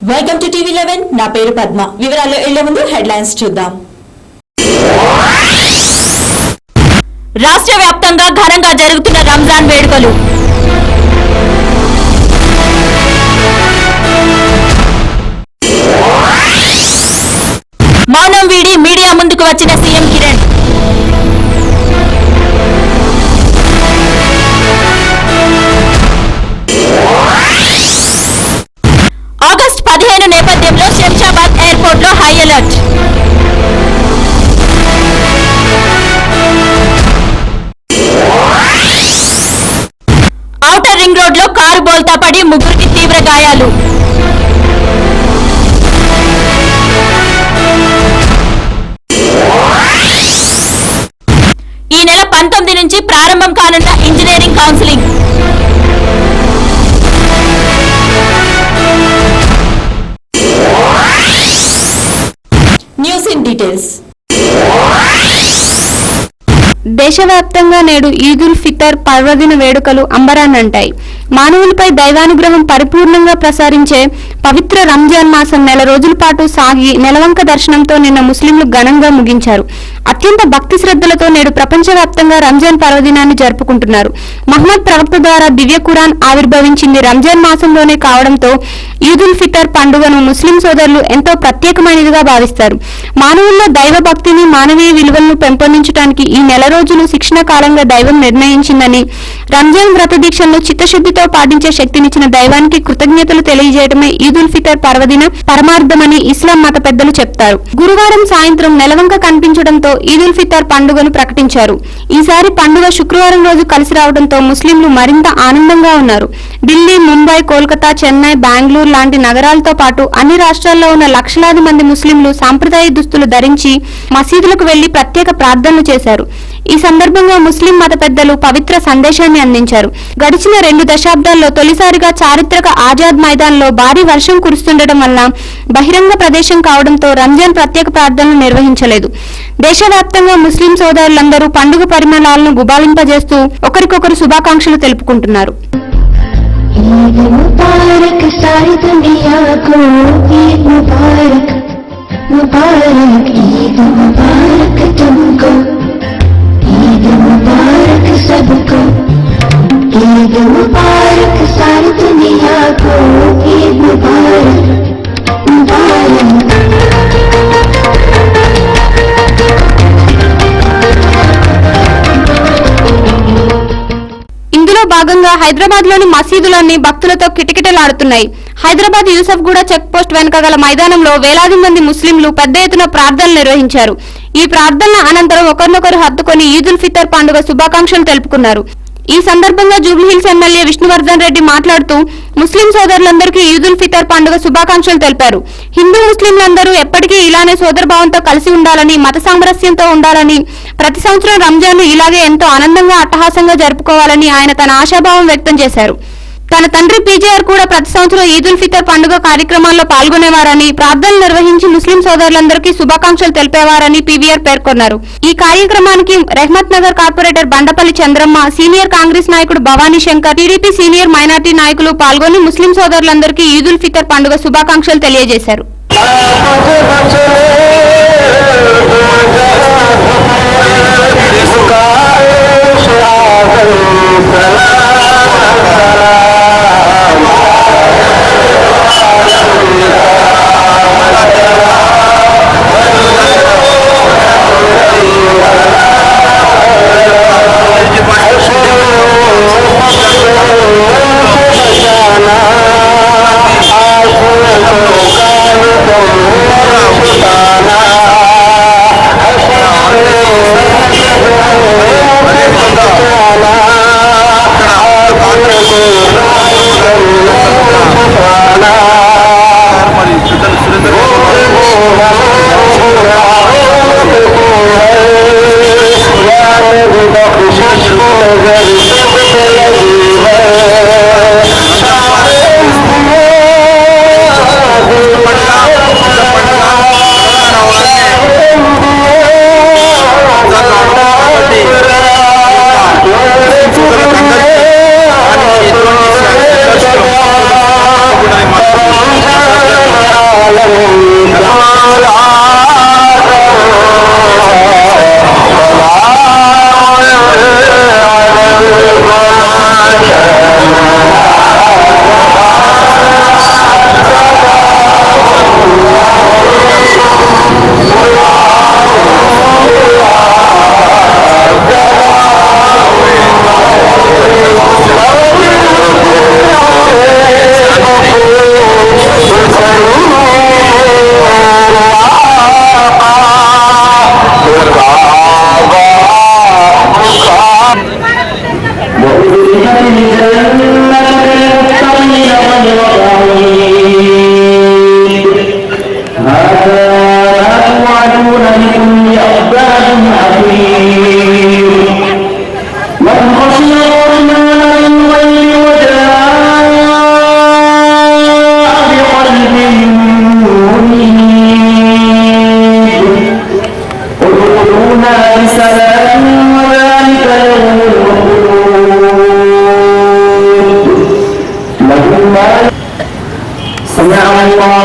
Welcome to TV 11 నా పేరు పద్మ. వివరాల్లో వెళ్లే ముందు హెడ్లైన్స్ చూద్దాం. రాష్ట్ర వ్యాప్తంగా ఘనంగా జరుగుతున్న రంజాన్ వేడుకలు. మౌనం వీడి మీడియా ముందుకు వచ్చిన సీఎం కిరణ్. ఆగస్టు 15 నేపథ్యంలో శంషాబాద్ ఎయిర్పోర్ట్ లో high alert. Outer ring road లో కారు బోల్తా పడి ముగ్గురికి తీవ్ర గాయాలు. ఈ నెల 19 నుంచి ప్రారంభం కానున్న engineering counselling. News in details. దేశవ్యాప్తంగా నేడు ఈదుల్ ఫితర్ పర్వదిన వేడుకలు అంబరాన్నంటాయి. మానవులపై దైవానుగ్రహం పరిపూర్ణంగా ప్రసారించే పవిత్ర రంజాన్ మాసం నెల రోజుల పాటు సాగి నెలవంక దర్శనంతో నిన్న ముస్లింలు ఘనంగా ముగించారు. అత్యంత భక్తి శ్రద్ధలతో నేడు ప్రపంచవ్యాప్తంగా రంజాన్ పర్వదినాన్ని జరుపుకుంటున్నారు. మహమ్మద్ ప్రవక్త ద్వారా దివ్య ఖురాన్ ఆవిర్భవించింది రంజాన్ మాసంలోనే కావడంతో ఈదుల్ ఫితర్ పండుగను ముస్లిం సోదరులు ఎంతో ప్రత్యేకమైనదిగా భావిస్తారు. మానవుల్లో దైవ భక్తిని, మానవీయ విలువలను పెంపొందించడానికి ఈ నెల రోజులు శిక్షణ కాలంగా దైవం నిర్ణయించిందని, రంజాన్ వ్రత దీక్షలను చిత్తశుద్ధితో పాటించే శక్తినిచ్చిన దైవానికి కృతజ్ఞతలు తెలియజేయడమే ఈదుల్ ఫితర్ పర్వదిన పరమార్థమని ఇస్లాం మత పెద్దలు చెప్తారు. గురువారం సాయంత్రం నెలవంక కనిపించడంతో ఈదుల్ ఫితర్ పండుగను ప్రకటించారు. ఈసారి పండుగ శుక్రవారం రోజు కలిసి రావడంతో ముస్లింలు మరింత ఆనందంగా ఉన్నారు. ఢిల్లీ, ముంబై, కోల్కతా, చెన్నై, బెంగళూరు లాంటి నగరాలతో పాటు అన్ని రాష్ట్రాల్లో ఉన్న లక్షలాది మంది ముస్లింలు సాంప్రదాయ దుస్తులు ధరించి మసీదులకు వెళ్లి ప్రత్యేక ప్రార్థనలు చేశారు. ఈ సందర్భంగా ముస్లిం మత పెద్దలు పవిత్ర సందేశాన్ని అందించారు. గడిచిన 2 దశాబ్దాల్లో తొలిసారిగా చారిత్రక ఆజాద్ మైదాన్లో భారీ వర్షం కురుస్తుండటం వల్ల బహిరంగ ప్రదేశం కావడంతో రంజాన్ ప్రత్యేక ప్రార్థనలు నిర్వహించలేదు. దేశవ్యాప్తంగా ముస్లిం సోదరులందరూ పండుగ పరిమళాలను గుబాళింపజేస్తూ ఒకరికొకరు శుభాకాంక్షలు తెలుపుకుంటున్నారు. सबको ईद मुबारक सारी दुनिया को ईद मुबारक मुबारक. ఇందులో భాగంగా హైదరాబాద్ లోని మసీదులన్నీ భక్తులతో కిటకిటలాడుతున్నాయి. హైదరాబాద్ యూసఫ్గూడ చెక్ పోస్ట్ వెనుక గల మైదానంలో వేలాది మంది ముస్లింలు పెద్ద ఎత్తున ప్రార్థనలు నిర్వహించారు. ఈ ప్రార్థనల అనంతరం ఒకరినొకరు హత్తుకొని ఈదుల్ ఫితర్ పండుగ శుభాకాంక్షలు తెలుపుకున్నారు. ఈ సందర్భంగా జూబ్లీహిల్స్ ఎమ్మెల్యే విష్ణువర్ధన్ రెడ్డి మాట్లాడుతూ ముస్లిం సోదరులందరికీ ఈదుల్ ఫితర్ పండుగ శుభాకాంక్షలు తెలిపారు. హిందూ ముస్లింలందరూ ఎప్పటికీ ఇలానే సోదరభావంతో కలిసి ఉండాలని, మత సామరస్యంతో ఉండాలని, ప్రతి సంవత్సరం రంజాన్ ఇలాగే ఎంతో ఆనందంగా అట్టహాసంగా జరుపుకోవాలని ఆయన తన ఆశాభావం వ్యక్తం చేశారు. తన తండ్రి పీజేఆర్ కూడా ప్రతి సంవత్సరం ఈదుల్ ఫితర్ పండుగ కార్యక్రమాల్లో పాల్గొనేవారని, ప్రార్థనలు నిర్వహించి ముస్లిం సోదరులందరికీ శుభాకాంక్షలు తెలిపేవారని పీవీఆర్ పేర్కొన్నారు. ఈ కార్యక్రమానికి రెహ్మత్ నగర్ కార్పొరేటర్ బండపల్లి చంద్రమ్మ, సీనియర్ కాంగ్రెస్ నాయకుడు Bhavani Shankar, TDP senior minority నాయకులు పాల్గొని ముస్లిం సోదరులందరికీ ఈదుల్ ఫితర్ పండుగ శుభాకాంక్షలు తెలియజేశారు.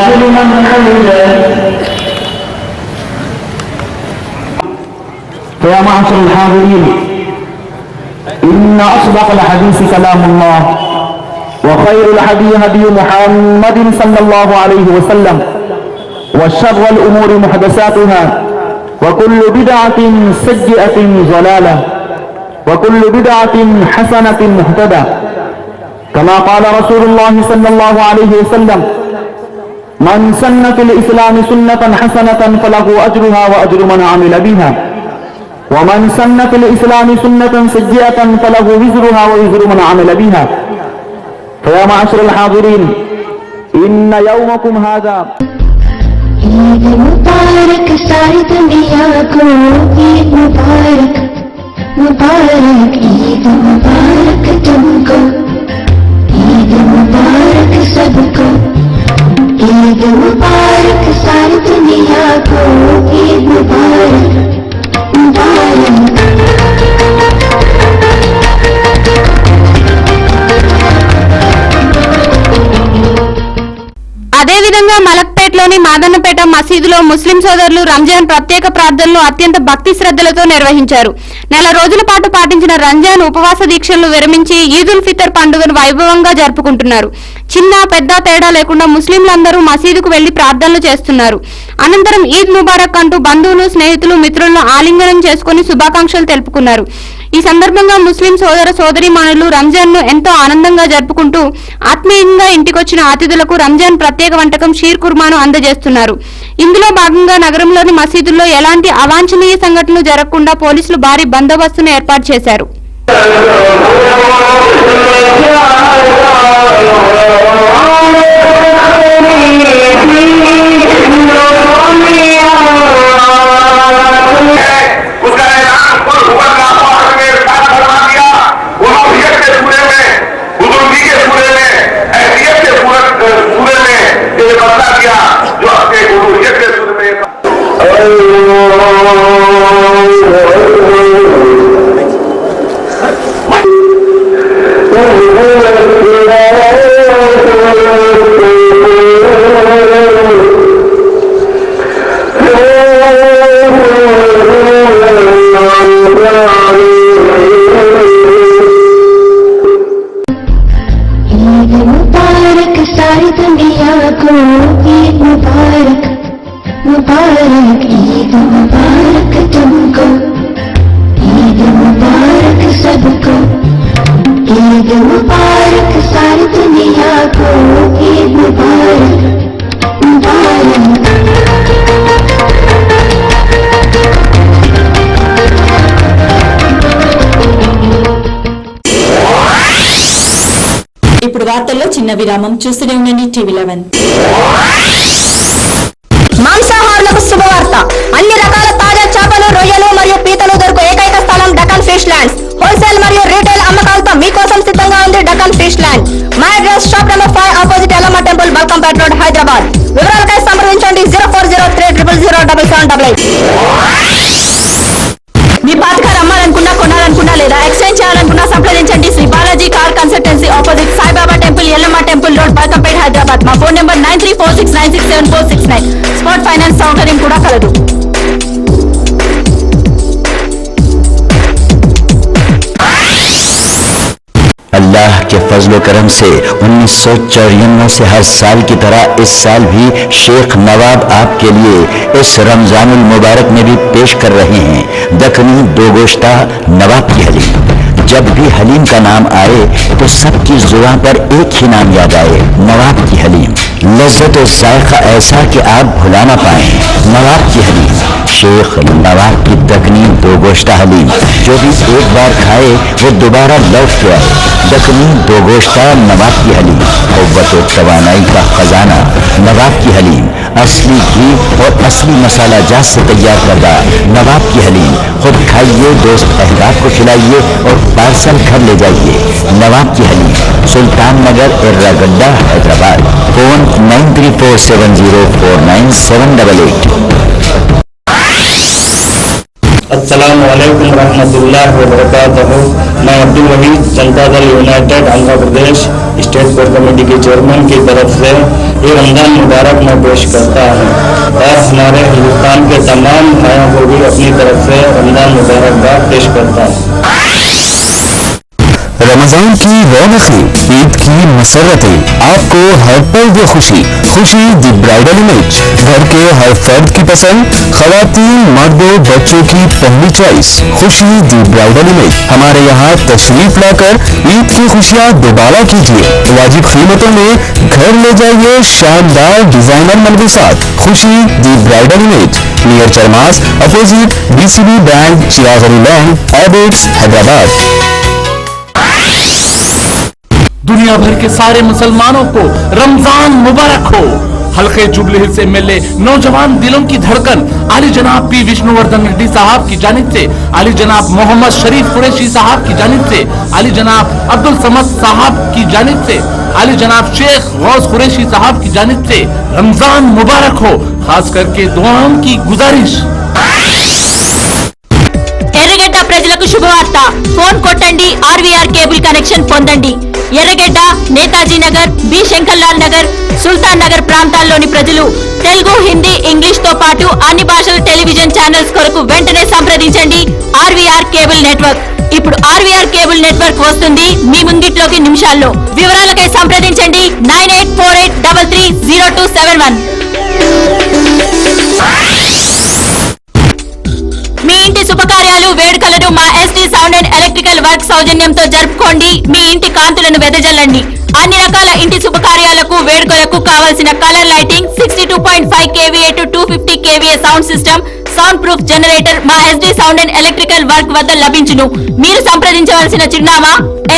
ظلما حميدا. فيا معشر الحاضرين، إن أصدق الحديث كلام الله، وخير الهدي هدي محمد صلى الله عليه وسلم، وشر الأمور محدثاتها، وكل بدعة سيئة ضلالة، وكل بدعة حسنة مهتدى. كما قال رسول الله صلى الله عليه وسلم: من سن في الإسلام سنة حسنة فله أجرها وأجر من عمل بها، ومن سن في الإسلام سنة سيئة فله وزرها ووزر من عمل بها. فيا معاشر الحاضرين، إن يومكم هذا ईद मुबारक सारी दुनिया को, ईद मुबारक मुबारक, ईद मुबारक तुमको, ईद मुबारक सबको, ईद मुबारक सारी दुनिया को, ईद मुबारक मुबारक. అదేవిధంగా మలక్పేట్లోని మాదన్నపేట మసీదులో ముస్లిం సోదరులు రంజాన్ ప్రత్యేక ప్రార్థనలు అత్యంత భక్తి శ్రద్ధలతో నిర్వహించారు. నెల రోజుల పాటు పాటించిన రంజాన్ ఉపవాస దీక్షలను విరమించి ఈద్ ఉల్ ఫితర్ పండుగను వైభవంగా జరుపుకుంటున్నారు. చిన్న పెద్ద తేడా లేకుండా ముస్లింలందరూ మసీదుకు వెళ్లి ప్రార్థనలు చేస్తున్నారు. అనంతరం ఈద్ ముబారక్ అంటూ బంధువులు, స్నేహితులు, మిత్రులను ఆలింగనం చేసుకుని శుభాకాంక్షలు తెలుపుకున్నారు. ఈ సందర్భంగా ముస్లిం సోదర సోదరీమణులు రంజాన్ ను ఎంతో ఆనందంగా జరుపుకుంటూ ఆత్మీయంగా ఇంటికొచ్చిన అతిథులకు రంజాన్ ప్రత్యేక వంటకం షీర్ కుర్మాను అందజేస్తున్నారు. ఇందులో భాగంగా నగరంలోని మసీదుల్లో ఎలాంటి అవాంఛనీయ సంఘటనలు జరగకుండా పోలీసులు భారీ బందోబస్తును ఏర్పాటు చేశారు. ईद मुबारक सारी दुनिया को, ईद मुबारक मुबारक, ईद मुबारक तुमको, ईद मुबारक सबको, ईद मुबारक सारी दुनिया को, ईद मुबारक मुबारक. ఇప్పుడు వార్తల్లో చిన్న విరామం. చూస్తూనే ఉండండి TV11. మాంసాహారులకు శుభవార్త. అన్ని రకాల తాజా చేపలు, రొయ్యలు మరియు పీతలు దొరుకు ఏకైక స్థలం డకన్ ఫిష్ ల్యాండ్స్. హోల్సేల్ మరియు రీటైల్ అమ్మకాలతో మీకోసం సిద్ధంగా ఉంది Deccan fish land. My address shop number 5 opposite Yellamma temple, Balkampet road, Hyderabad. వివరాలకై సంప్రదించండి 0403000088. మీ పాత కార్ అమ్మాలనుకున్నా, కొనాలనుకున్నా లేదా ఎక్స్చేంజ్ చేయాలనుకున్నా సంప్రదించండి Shri Balaji car consultancy, opposite Saibaba temple, Yellamma temple road, Balkampet, Hyderabad. మా ఫోన్ నెంబర్ 9346967469. స్పాట్ ఫైనాన్స్ సౌకర్యం కూడా కలదు. अल्लाह के फजल करम से 1994 से हर साल की तरह इस साल भी शेख नवाब आपके लिए इस रमजानुल मुबारक में भी पेश कर रहे हैं दखनी दो गोश्ता नवाब की हलीम। जब भी हलीम का नाम आए तो सबकी जुबान पर एक ही नाम याद आए, नवाब की हलीम। लज्जत और जायका ऐसा कि आप भुला ना पाए। नवाब की हलीम, शेख नवाब की दखनी दो गोश्ता हलीम। जो भी एक बार खाए वो दोबारा लौट के आए। दखनी दो गोश्ता नवाब की हलीम, क़ुव्वत और तवानाई का खजाना। नवाब की हलीम असली घी और असली मसाला जात से तैयार करदा नवाब की हलीम। खुद खाइए, दोस्त अहबाब को खिलाइए और पार्सल घर ले जाइए। नवाब की हलीम, सुल्तान नगर, एर्रागड्डा, हैदराबाद। फोन 9347049788। अस्सलाम वालेकुम रहमतुल्लाहि व बरकातहू। मैं Abdul Waheed Janata Dal United Andhra Pradesh state core committee के चेयरमैन की तरफ से ये रमज़ान मुबारक मैं पेश करता हूँ और हमारे हिंदुस्तान के तमाम भाइयों को भी अपनी तरफ से रमज़ान मुबारकबाद पेश करता हूँ। रमजान की रौनकें, ईद की मसरतें, आपको हर पल दे खुशी। खुशी दी ब्राइडल इमेज, घर के हर फर्द की पसंद, खवातीन मर्दों बच्चों की पहली चॉइस। खुशी दी ब्राइडल इमेज, हमारे यहाँ तशरीफ लाकर ईद की खुशियाँ दोबारा कीजिए। वाजिब कीमतों में घर ले जाइए शानदार डिजाइनर मलबूसात। Khushi the bridal image, near Charmas, opposite BCB bank, चिरागरी लॉन, एबिट्स, हैदराबाद। दुनिया भर के सारे मुसलमानों को रमजान मुबारक हो। हल्के जुबली हिल से मिले नौजवान दिलों की धड़कन आली जनाब पी विष्णुवर्धन रेड्डी साहब की जानिब से, आली जनाब मोहम्मद शरीफ कुरैशी साहब की जानिब से, आली जनाब अब्दुल समद साहब की जानिब से, आली जनाब शेख गौस कुरैशी साहब की जानिब से रमजान मुबारक हो। खास करके दुआओं की गुजारिश। ఎర్రగడ్డ ప్రజలకు శుభవార్త, ఫోన్ కొట్టండి, ఆర్వీఆర్ కేబుల్ కనెక్షన్ పొందండి. ఎర్రగడ్డ, నేతాజీ నగర్, బి శంకర్లాల్ నగర్, సుల్తాన్ నగర్ ప్రాంతాల్లోని ప్రజలు తెలుగు, హిందీ, ఇంగ్లీష్ తో పాటు అన్ని భాషల టెలివిజన్ ఛానల్స్ కొరకు వెంటనే సంప్రదించండి ఆర్వీఆర్ కేబుల్ నెట్వర్క్. ఇప్పుడు ఆర్వీఆర్ కేబుల్ నెట్వర్క్ వస్తుంది మీ ముంగిట్లోకి నిమిషాల్లో. వివరాలకై సంప్రదించండి 9848330271. మీ ఇంటి శుభకార్యాలు, వేడుకలను మా SD sound and electrical work సౌజన్యంతో జరుపుకోండి. మీ ఇంటి కాంతులను వెదజల్లండి. అన్ని రకాల ఇంటి శుభకార్యాలకు, వేడుకలకు కావాల్సిన colour lighting, 62.5 kVA to 250 kVA sound system, sound proof generator మా SD sound and electrical work వద్ద లభించును. మీరు సంప్రదించవలసిన చిరునామా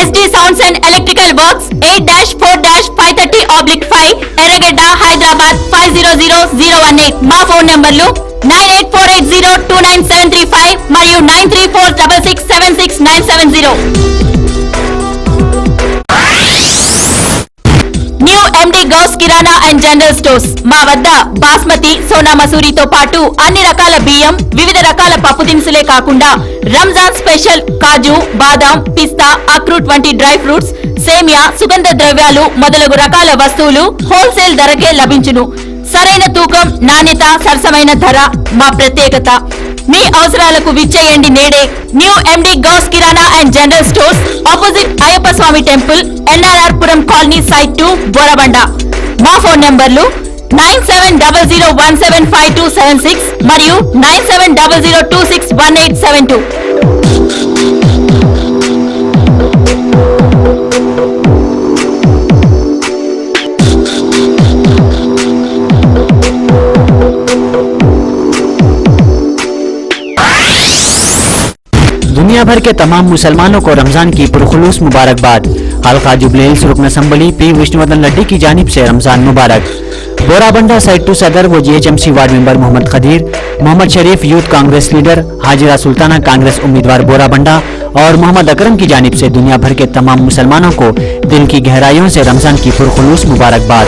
SD sounds and electrical works, 8-4-530/5, ఎర్రగడ్డ, హైదరాబాద్ 500018. మా ఫోన్ నంబర్లు 9848029735 మరియు 9346676970. New MD Ghouse kirana and general stores. మా వద్ద బాస్మతి, సోనా మసూరితో పాటు అన్ని రకాల బియ్యం, వివిధ రకాల పప్పు దినుసులే కాకుండా రంజాన్ స్పెషల్ కాజు, బాదాం, పిస్తా, అక్రూట్ వంటి డ్రై ఫ్రూట్స్, సేమియా, సుగంధ ద్రవ్యాలు మొదలగు రకాల వస్తువులు హోల్సేల్ ధరకే లభించును. సరైన తూకం, నాణ్యత, సరసమైన ధర మా ప్రత్యేకత. మీ అవసరాలకు విచ్చేయండి నేడే. New MD Ghouse kirana and general stores, opposite Ayyappa Swamy temple, NRR Puram colony, site 2, Borabanda. మా ఫోన్ నంబర్లు 9700175276 మరియు 9700261872. दुनिया भर के तमाम मुसलमानों को रमजान की पुरखुलूस मुबारकबाद। हल्का जुबली हिल्स रुकन असम्बली पी विष्णुवर्धन रेड्डी की जानिब से रमजान मुबारक। बोराबंडा साइड 2 सदर व GHMC ward member Mohammed Khadeer, Mohammed Sharif youth Congress leader, Hajira Sultana Congress उम्मीदवार बोराबंडा और मोहम्मद अकरम की जानिब से दुनिया भर के तमाम मुसलमानों को दिल की गहराइयों से रमजान की पुरखुलूस मुबारकबाद।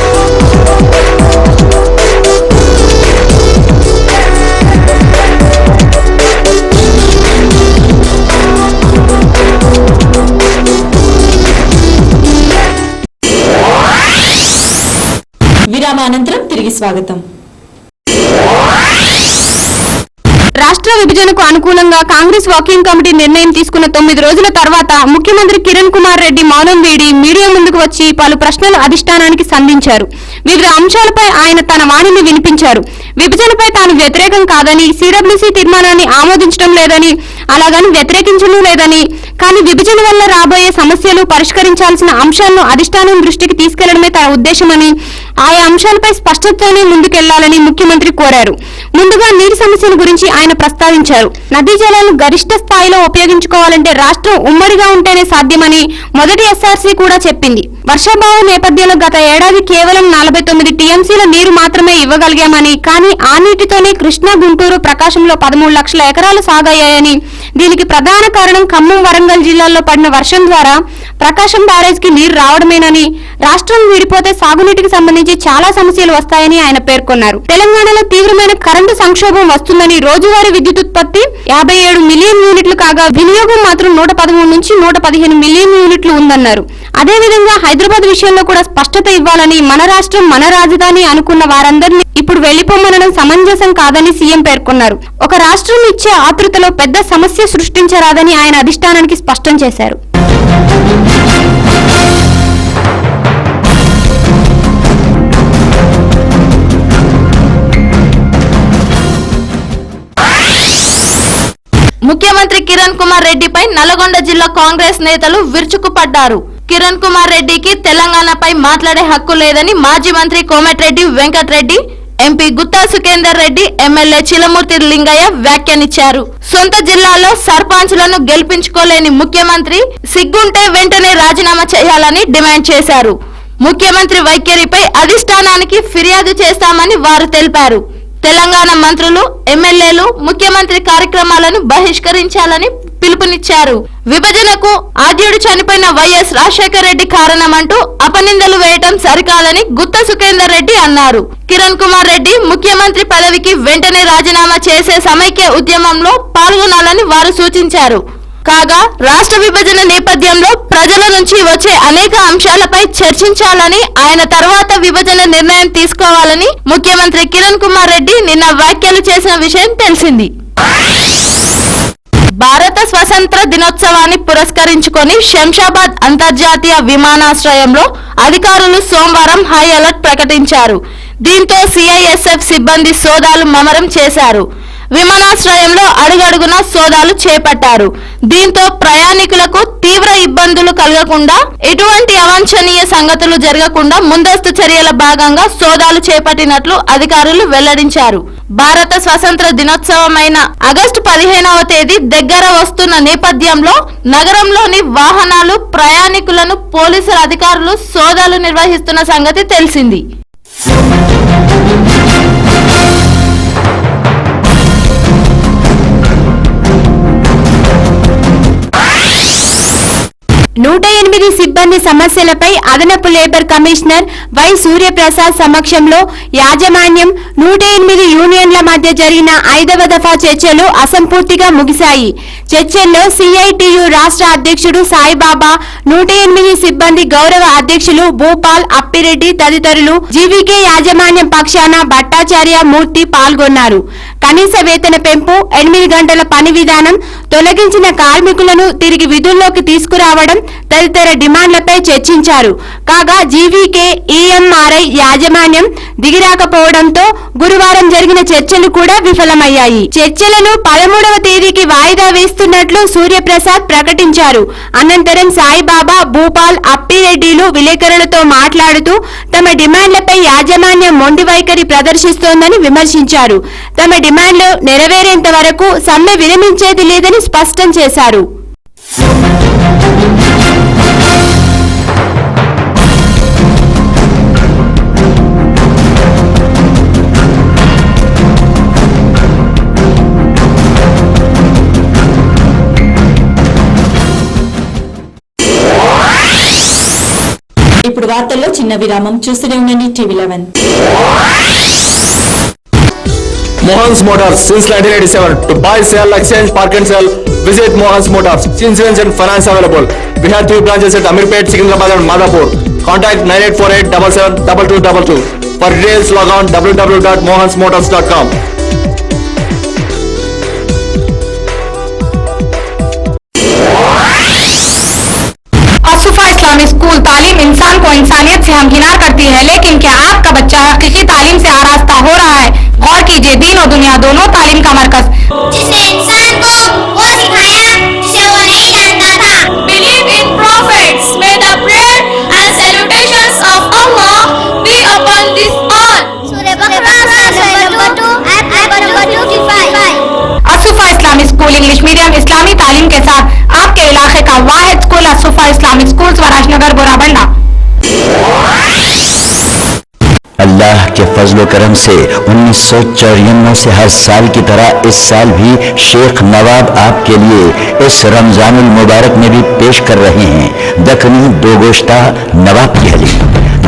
విరామానంతరం తిరిగి స్వాగతం. రాష్ట్ర విభజనకు అనుకూలంగా కాంగ్రెస్ వాకింగ్ కమిటీ నిర్ణయం తీసుకున్న 9 రోజుల తర్వాత ముఖ్యమంత్రి కిరణ్ కుమార్ రెడ్డి మౌనం వీడి మీడియా ముందుకు వచ్చి పలు ప్రశ్నలు అధిష్టానానికి సంధించారు. వివిధ అంశాలపై ఆయన తన వాణిని వినిపించారు. విభజనపై తాను వ్యతిరేకం కాదని, CWC తీర్మానాన్ని ఆమోదించడం లేదని, అలాగని వ్యతిరేకించడం లేదని, కానీ విభజన వల్ల రాబోయే సమస్యలు పరిష్కరించాల్సిన అంశాలను అధిష్టానం దృష్టికి తీసుకెళ్లడమే తన ఉద్దేశమని, ఆయా అంశాలపై స్పష్టతతోనే ముందుకెళ్లాలని ముఖ్యమంత్రి కోరారు. ముందుగా నీటి సమస్యల గురించి ఆయన ప్రస్తావించారు. నదీ జలాలను గరిష్ట స్థాయిలో ఉపయోగించుకోవాలంటే రాష్ట్రం ఉమ్మడిగా ఉంటేనే సాధ్యమని మొదటి SRC కూడా చెప్పింది. వర్షాభావం నేపథ్యంలో గత ఏడాది కేవలం 49 TMCల నీరు మాత్రమే ఇవ్వగలిగామని, కానీ ఆ నీటితోనే కృష్ణా, గుంటూరు, ప్రకాశంలో 13 లక్షల ఎకరాలు సాగయ్యాయని, దీనికి ప్రధాన కారణం ఖమ్మం, వరంగల్ జిల్లాల్లో పడిన వర్షం ద్వారా ప్రకాశం బ్యారేజ్కి నీరు రావడమేనని, రాష్ట్రం విడిపోతే సాగునీటికి సంబంధించి చాలా సమస్యలు వస్తాయని ఆయన పేర్కొన్నారు. తెలంగాణలో తీవ్రమైన కరెంటు సంక్షోభం వస్తుందని, రోజువారీ రోజువారీ విద్యుత్ ఉత్పత్తి 57 మిలియన్ యూనిట్లు కాగా వినియోగం మాత్రం 113 నుంచి 115 మిలియన్ యూనిట్లు ఉందన్నారు. అదేవిధంగా హైదరాబాద్ విషయంలో కూడా స్పష్టత ఇవ్వాలని, మన రాష్ట్రం మన రాజధాని అనుకున్న వారందరినీ ఇప్పుడు వెళ్లిపోమనడం సమంజసం కాదని సీఎం పేర్కొన్నారు. ఒక రాష్ట్రం ఇచ్చే ఆతృతలో పెద్ద సమస్య సృష్టించరాదని ఆయన అధిష్టానానికి స్పష్టం చేశారు. ముఖ్యమంత్రి కిరణ్ కుమార్ రెడ్డిపై నల్గొండ జిల్లా కాంగ్రెస్ నేతలు విరుచుకుపడ్డారు. కిరణ్ కుమార్ రెడ్డికి తెలంగాణపై మాట్లాడే హక్కు లేదని మాజీ మంత్రి కోమటిరెడ్డి వెంకటరెడ్డి, ఎంపీ గుత్తా సుఖేందర్ రెడ్డి, ఎమ్మెల్యే చిలమూర్తి లింగయ్య వ్యాఖ్యానించారు. సొంత జిల్లాలో సర్పంచులను గెలిపించుకోలేని ముఖ్యమంత్రి సిగ్గుంటే వెంటనే రాజీనామా చేయాలని డిమాండ్ చేశారు. ముఖ్యమంత్రి వైఖరిపై అధిష్టానానికి ఫిర్యాదు చేస్తామని వారు తెలిపారు. తెలంగాణ మంత్రులు, ఎమ్మెల్యేలు ముఖ్యమంత్రి కార్యక్రమాలను బహిష్కరించాలని పిలుపునిచ్చారు. విభజనకు ఆద్యుడు చనిపోయిన వైఎస్ రాజశేఖర రెడ్డి కారణమంటూ అపనిందలు వేయటం సరికాదని గుత్తా సుఖేందర్ రెడ్డి అన్నారు. కిరణ్ కుమార్ రెడ్డి ముఖ్యమంత్రి పదవికి వెంటనే రాజీనామా చేసే సమైక్య ఉద్యమంలో పాల్గొనాలని వారు సూచించారు. కాగా రాష్ట్ర విభజన నేపథ్యంలో ప్రజల నుంచి వచ్చే అనేక అంశాలపై చర్చించాలని, ఆయన తర్వాత విభజన నిర్ణయం తీసుకోవాలని ముఖ్యమంత్రి కిరణ్ కుమార్ రెడ్డి నిన్న వ్యాఖ్యలు చేసిన విషయం తెలిసింది. భారత స్వతంత్ర దినోత్సవాన్ని పురస్కరించుకొని శంషాబాద్ అంతర్జాతీయ విమానాశ్రయంలో అధికారులు సోమవారం హై అలర్ట్ ప్రకటించారు. దీంతో సిఐఎస్ఎఫ్ సిబ్బంది సోదాలు ముమ్మరం చేశారు. విమానాశ్రయంలో అడుగడుగునా సోదాలు చేపట్టారు. దీంతో ప్రయాణికులకు తీవ్ర ఇబ్బందులు కలగకుండా, ఎటువంటి అవాంఛనీయ సంగతులు జరగకుండా ముందస్తు చర్యల భాగంగా సోదాలు చేపట్టినట్లు అధికారులు వెల్లడించారు. భారత స్వతంత్ర దినోత్సవమైన ఆగస్టు 15వ తేదీ దగ్గర వస్తున్న నేపథ్యంలో నగరంలోని వాహనాలు, ప్రయాణికులను పోలీసుల అధికారులు సోదాలు నిర్వహిస్తున్న సంగతి తెలిసింది. 108 సిబ్బంది సమస్యలపై అదనపు లేబర్ కమిషనర్ వై సూర్యప్రసాద్ సమక్షంలో యాజమాన్యం 108 యూనియన్ల మధ్య జరిగిన 5వ దఫా చర్చలు అసంపూర్తిగా ముగిశాయి. చర్చల్లో సిఐటియు రాష్ట్ర అధ్యక్షుడు సాయిబాబా, 108 సిబ్బంది గౌరవ అధ్యక్షులు భూపాల్, అప్పిరెడ్డి తదితరులు, జీవీకే యాజమాన్యం పక్షాన భట్టాచార్య, మూర్తి పాల్గొన్నారు. కనీస వేతన పెంపు, 8 గంటల పని విధానం, తొలగించిన కార్మికులను తిరిగి విధుల్లోకి తీసుకురావడం తదితర డిమాండ్లపై చర్చించారు. కాగా జీవీకే ఈఎంఆర్ఐ యాజమాన్యం దిగిరాకపోవడంతో గురువారం జరిగిన చర్చలు కూడా విఫలమయ్యాయి. చర్చలను 13వ తేదీకి వాయిదా వేస్తున్నట్లు సూర్యప్రసాద్ ప్రకటించారు. అనంతరం సాయిబాబా, భూపాల్, అప్పిరెడ్డిలు విలేకరులతో మాట్లాడుతూ తమ డిమాండ్లపై యాజమాన్యం మొండి వైఖరి ప్రదర్శిస్తోందని విమర్శించారు. తమ డిమాండ్లు నెరవేరేంత వరకు సమ్మె విరమించేది లేదని స్పష్టం చేశారు. 'ఇప్పుడు వార్తల్లో చిన్న విరామం. చూస్తూనే ఉండండి TV 11. Mohan's Motors since 1987. To buy, sell, exchange, park and sell, visit Mohan's Motors. Insurance and finance available. We have 3 branches at Amirpet, Secunderabad and Madhapur. Contact 9848772222. For details, log on www.mohansmotors.com. Asufa Islamic school तालीम इंसान को इंसानियत से हमकिनार करती है, लेकिन क्या आपका बच्चा हकीकी तालीम से आरास्ता हो रहा है? गौर कीजिए, दीन और दुनिया दोनों तालीम का मरकज, जिसने इंसान को वो सिखाया जिसे वो नहीं जानता था. Believe in prophets. May the prayer and salutations of Allah be upon this all. Surah Baqarah number 2 ayat number 255. Asufa Islamic school English medium इस्लामी तालीम के साथ आपके इलाके का वाहिद school Asufa Islamic school Swarajnagar Borabanda. Allah के फजल करम से 1954 से हर साल की तरह इस साल भी शेख नवाब आपके लिए इस रमजानुल मुबारक में भी पेश कर रहे हैं दखनी दो गोश्ता नवाब की हलीम.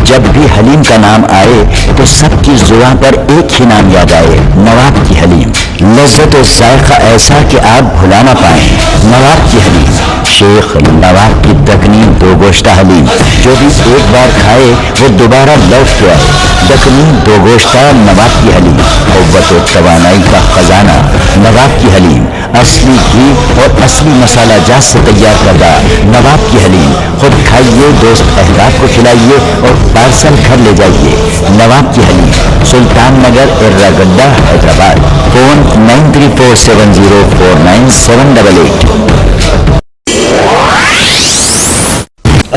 जब भी हलीम का नाम आए तो सबकी जुबान पर एक ही नाम याद आए, नवाब की हलीम. लज्जत और जायका ऐसा कि आप भुला ना पाए। नवाब की हलीम, शेख नवाब की दकनी दो गोश्ता हलीम, जो भी एक बार खाए वो दोबारा लौट के आए। दकनी दो गोश्ता नवाब की हलीम, क़ुव्वत और तवानाई का खजाना नवाब की हलीम, असली घी और असली मसाला जात से तैयार करदा नवाब की हलीम। खुद खाइए, दोस्त अहबाब को खिलाइए और पार्सल घर ले जाइए। नवाब की हलीम, सुल्तान नगर, एर्रागड्डा, हैदराबाद। फोन 9347049788।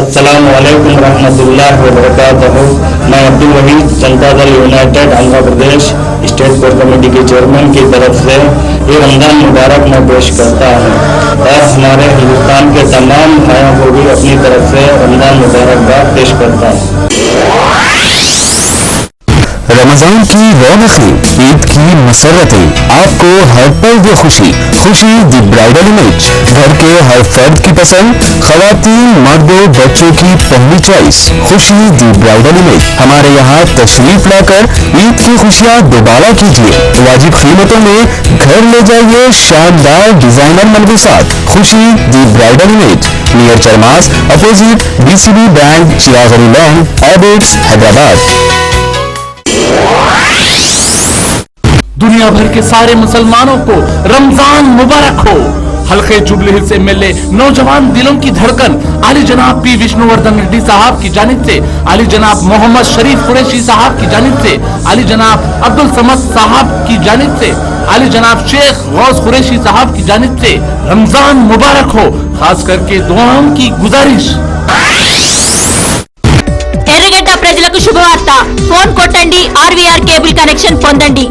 अस्सलाम वालेकुम रहमतुल्लाहि व बरकातहू। मैं Abdul Waheed, Janata Dal United Andhra Pradesh state core committee के चेयरमैन की तरफ से ये रमजान मुबारक मैं पेश करता हूँ और हमारे हिंदुस्तान के तमाम भाइयों को भी अपनी तरफ से रमजान मुबारकबाद पेश करता हूँ। रमजान की रौनकें, ईद की मसरतें, आपको हर पल ये खुशी। खुशी दी ब्राइडल इमेज, घर के हर फर्द की पसंद, खवातीन, मर्दों, बच्चों की पहली चॉइस। खुशी दी ब्राइडल इमेज। हमारे यहाँ तशरीफ लाकर ईद की खुशियाँ दोबारा कीजिए। वाजिब कीमतों में घर ले जाइए शानदार डिजाइनर मलबूसात। Khushi the bridal image, near Charmas, opposite BCB bank, चिरागरी लॉन, एबिट्स, हैदराबाद। दुनिया भर के सारे मुसलमानों को रमजान मुबारक हो। हल्के जुबली हिल्स MLA नौजवान दिलों की धड़कन आली जनाब P विष्णुवर्धन रेड्डी साहब की जानिब से, आली जनाब मोहम्मद शरीफ कुरैशी साहब की जानिब से, आली जनाब अब्दुल समद साहब की जानिब से, आली जनाब शेख गौस कुरैशी साहब की जानिब से रमजान मुबारक हो। खास करके दुआओं की गुजारिश। ఎర్రగడ్డ ప్రజలకు శుభవార్త, ఫోన్ కొట్టండి, RVR కేబుల్ కనెక్షన్ పొందండి.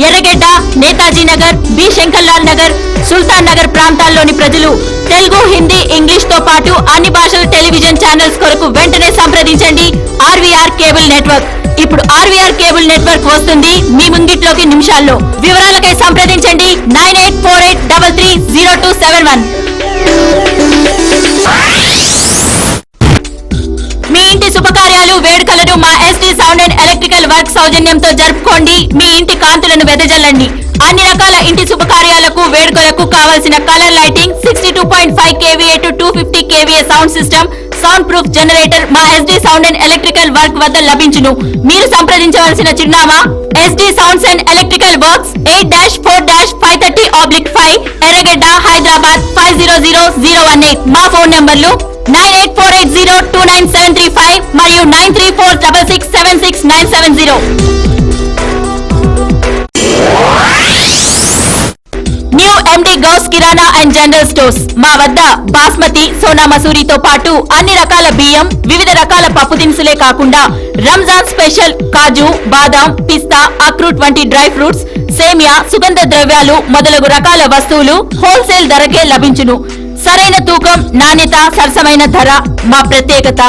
ఎర్రగడ్డ, నేతాజీ నగర్, బి శంకర్లాల్ నగర్, సుల్తాన్ నగర్ ప్రాంతాల్లోని ప్రజలు తెలుగు, హిందీ, ఇంగ్లీష్ తో పాటు అన్ని భాషల టెలివిజన్ ఛానల్స్ కొరకు వెంటనే సంప్రదించండి RVR కేబుల్ నెట్వర్క్. ఇప్పుడు RVR కేబుల్ నెట్వర్క్ వస్తుంది మీ ముంగిట్లోకి నిమిషాల్లో. వివరాలకై సంప్రదించండి 9848330271. మీ ఇంటి శుభకార్యాలు, వేడుకలను మా SD sound and electrical work సౌజన్యంతో జరుపుకోండి. మీ ఇంటి కాంతులను వెదజల్లండి. అన్ని రకాల ఇంటి శుభకార్యాలకు, వేడుకలకు కావాల్సిన colour lighting, 62.5 kVA to 250 kVA sound system, sound proof generator మా SD sound and electrical work వద్ద లభించును. మీరు సంప్రదించవలసిన చిరునామా SD sounds and electrical works, 8-4-530/5, ఎర్రగడ్డ, హైదరాబాద్ 500018. మా ఫోన్ నంబర్లు 9848029735 మరియు 9346676970. New MD Ghouse kirana and general stores. మా వద్ద బాస్మతి, సోనా మసూరితో పాటు అన్ని రకాల బియ్యం, వివిధ రకాల పప్పు దినుసులే కాకుండా రంజాన్ స్పెషల్ కాజు, బాదాం, పిస్తా, అక్రూట్ వంటి డ్రై ఫ్రూట్స్, సేమియా, సుగంధ ద్రవ్యాలు మొదలగు రకాల వస్తువులు హోల్సేల్ ధరకే లభించును. సరైన తూకం, నాణ్యత, సరసమైన ధర మా ప్రత్యేకత.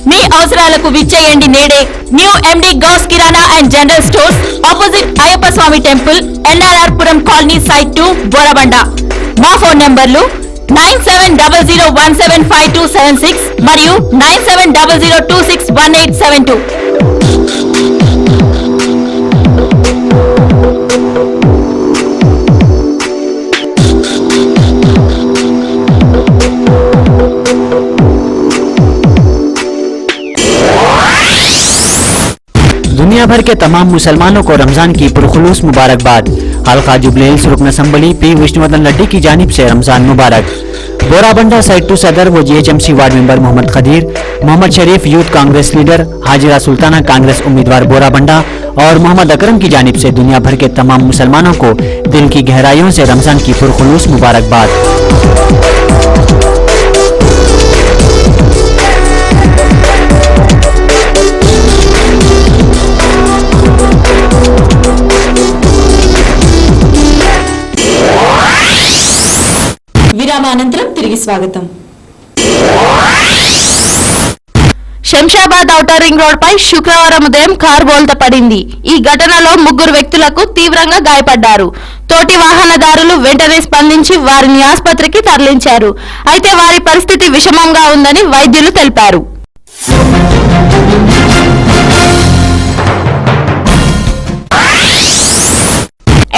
మీ అవసరాలకు విచ్చేయండి నేడే. New MD Ghouse kirana and general stores, opposite Ayyappa Swamy temple, NRR Puram colony, site 2, Borabanda. మా ఫోన్ నంబర్లు 9700175276 మరియు 9700261872. दुनिया भर के तमाम मुसलमानों को रमजान की पुरखुलूस मुबारकबाद। हल्का जुबलेल्स रुकन असम्बली P विष्णुवर्धन रेड्डी की जानिब से रमजान मुबारक। बोराबंडा साइड 2 सदर व GHMC ward member Mohammed Khadeer, Mohammed Sharif youth Congress leader, Hajira Sultana Congress उम्मीदवार बोराबंडा और मोहम्मद अकरम की जानिब से दुनिया भर के तमाम मुसलमानों को दिल की गहराइयों से रमजान की पुरखुलूस मुबारकबाद। విరామానంతరం తిరిగి స్వాగతం. శంషాబాద్ ఔటర్ రింగ్ రోడ్ పై శుక్రవారం ఉదయం కారు బోల్తా పడింది. ఈ ఘటనలో 3 వ్యక్తులకు తీవ్రంగా గాయపడ్డారు. తోటి వాహనదారులు వెంటనే స్పందించి వారిని ఆసుపత్రికి తరలించారు. అయితే వారి పరిస్థితి విషమంగా ఉందని వైద్యులు తెలిపారు.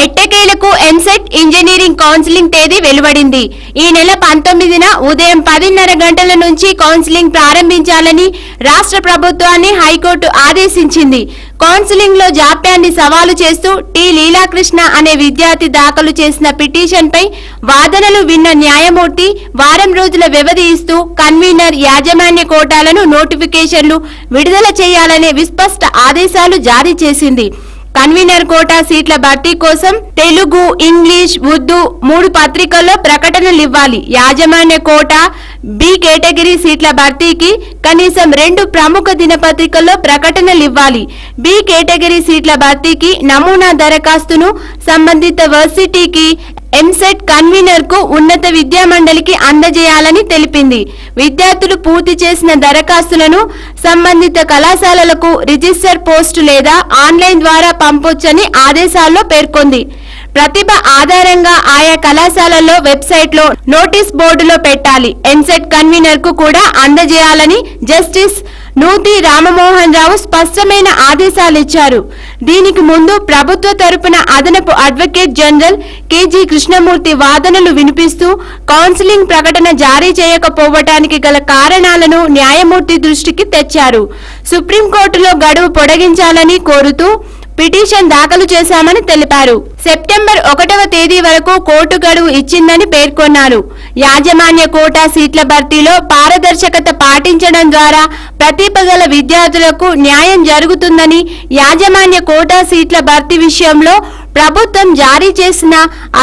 ఎట్టకేలకు ఎంసెట్ ఇంజనీరింగ్ కౌన్సిలింగ్ తేదీ వెలువడింది. ఈ నెల 19న ఉదయం 10:30 గంటల నుంచి కౌన్సిలింగ్ ప్రారంభించాలని రాష్ట్ర ప్రభుత్వాన్ని హైకోర్టు ఆదేశించింది. కౌన్సిలింగ్ లో జాప్యాన్ని సవాలు చేస్తూ టి లీలాకృష్ణ అనే విద్యార్థి దాఖలు చేసిన పిటిషన్ పై వాదనలు విన్న న్యాయమూర్తి వారం రోజుల వ్యవధి ఇస్తూ కన్వీనర్ యాజమాన్య కోటాలను నోటిఫికేషన్లు విడుదల చేయాలనే విస్పష్ట ఆదేశాలు జారీ చేసింది. కన్వీనర్ కోటా సీట్ల భర్తీ కోసం తెలుగు, ఇంగ్లీష్, ఉర్దూ 3 పత్రికల్లో ప్రకటనలు ఇవ్వాలి. యాజమాన్య కోటా బి కేటగిరీ సీట్ల భర్తీకి కనీసం 2 ప్రముఖ దినపత్రికల్లో ప్రకటనలు ఇవ్వాలి. బి కేటగిరీ సీట్ల భర్తీకి నమూనా దరఖాస్తును సంబంధిత వర్సిటీకి ఎంసెట్ కన్వీనర్ కు ఉన్నత విద్యా మండలికి అందజేయాలని తెలిపింది. విద్యార్థులు పూర్తి చేసిన దరఖాస్తులను సంబంధిత కళాశాలలకు రిజిస్టర్ పోస్ట్ లేదా ఆన్లైన్ ద్వారా పంపొచ్చని ఆదేశాల్లో పేర్కొంది. ప్రతిభ ఆధారంగా ఆయా కళాశాలల్లో వెబ్సైట్లో నోటీస్ బోర్డులో పెట్టాలి. ఎంసెట్ కన్వీనర్ కు కూడా అందజేయాలని జస్టిస్ నూతి రామమోహన్ రావు స్పష్టమైన ఆదేశాలిచ్చారు. దీనికి ముందు ప్రభుత్వ తరపున అదనపు అడ్వకేట్ జనరల్ కేజీ కృష్ణమూర్తి వాదనలు వినిపిస్తూ కౌన్సిలింగ్ ప్రకటన జారీ చేయకపోవటానికి గల కారణాలను న్యాయమూర్తి దృష్టికి తెచ్చారు. సుప్రీంకోర్టులో గడువు పొడిగించాలని కోరుతూ పిటిషన్ దాఖలు చేశామని తెలిపారు. సెప్టెంబర్ 1వ తేదీ వరకు కోర్టు గడువు ఇచ్చిందని పేర్కొన్నారు. యాజమాన్య కోటా సీట్ల భర్తీలో పారదర్శకత పాటించడం ద్వారా ప్రతిభ గల విద్యార్థులకు న్యాయం జరుగుతుందని, యాజమాన్య కోటా సీట్ల భర్తీ విషయంలో ప్రభుత్వం జారీ చేసిన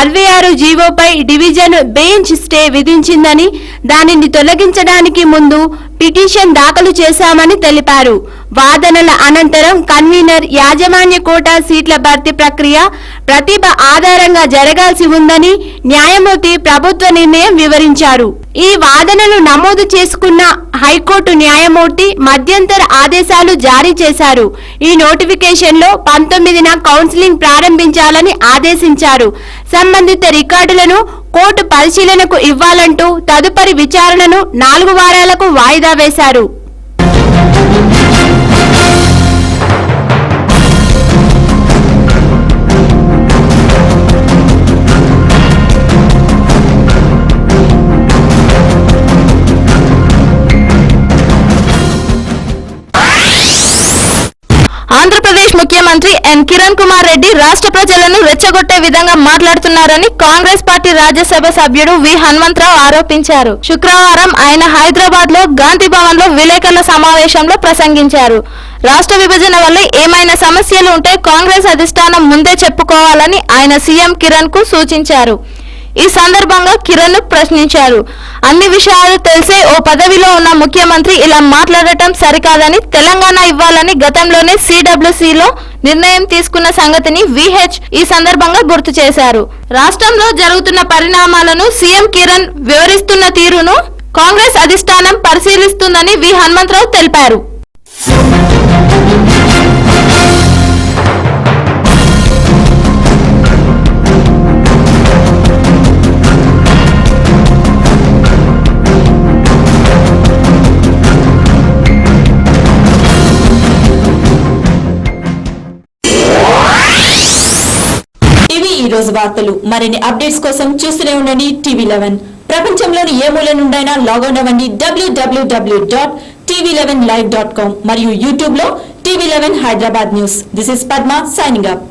66 జీవోపై డివిజన్ బెంచ్ స్టే విధించిందని, దానిని తొలగించడానికి ముందు పిటిషన్ దాఖలు చేశామని తెలిపారు. వాదనల అనంతరం కన్వీనర్ యాజమాన్య కోటా సీట్ల భర్తీ ప్రక్రియ ప్రతిభ ఆధారంగా జరగాల్సి ఉందని న్యాయమూర్తి ప్రభుత్వ నిర్ణయం వివరించారు. ఈ వాదనలు నమోదు చేసుకున్న హైకోర్టు న్యాయమూర్తి మధ్యంతర ఆదేశాలు జారీ చేశారు. ఈ నోటిఫికేషన్ లో 19న కౌన్సిలింగ్ ప్రారంభించాలని ఆదేశించారు. సంబంధిత రికార్డులను కోర్టు పరిశీలనకు ఇవ్వాలంటూ తదుపరి విచారణను 4 వారాలకు వాయిదా వేశారు. ఆంధ్రప్రదేశ్ ముఖ్యమంత్రి ఎన్ కిరణ్ కుమార్ రెడ్డి రాష్ట్ర ప్రజలను రెచ్చగొట్టే విధంగా మాట్లాడుతున్నారని కాంగ్రెస్ పార్టీ రాజ్యసభ సభ్యుడు వి హనుమంతరావు ఆరోపించారు. శుక్రవారం ఆయన హైదరాబాద్ లో గాంధీ భవన్ లో విలేకరుల సమావేశంలో ప్రసంగించారు. రాష్ట్ర విభజన వల్ల ఏమైనా సమస్యలు ఉంటే కాంగ్రెస్ అధిష్టానం ముందే చెప్పుకోవాలని ఆయన సీఎం కిరణ్ కు సూచించారు. ఈ సందర్భంగా కిరణ్ ను ప్రశ్నించారు. అన్ని విషయాలు తెలిసే ఓ పదవిలో ఉన్న ముఖ్యమంత్రి ఇలా మాట్లాడటం సరికాదని, తెలంగాణ ఇవ్వాలని గతంలోనే సిడబ్ల్యూసీలో నిర్ణయం తీసుకున్న సంగతిని విహెచ్ ఈ సందర్భంగా గుర్తు చేశారు. రాష్ట్రంలో జరుగుతున్న పరిణామాలను సీఎం కిరణ్ వివరిస్తున్న తీరును కాంగ్రెస్ అధిష్టానం పరిశీలిస్తుందని వి హనుమంతరావు తెలిపారు. ఈ రోజు వార్తలు. మరిన్ని అప్డేట్స్ కోసం చూస్తూనే ఉండండి TV11. ప్రపంచంలోని ఏ మూల నుండైనా లాగౌన్ అవ్వండి www.tv11live.com మరియు యూట్యూబ్ లో TV11 Hyderabad news. This is Padma signing up.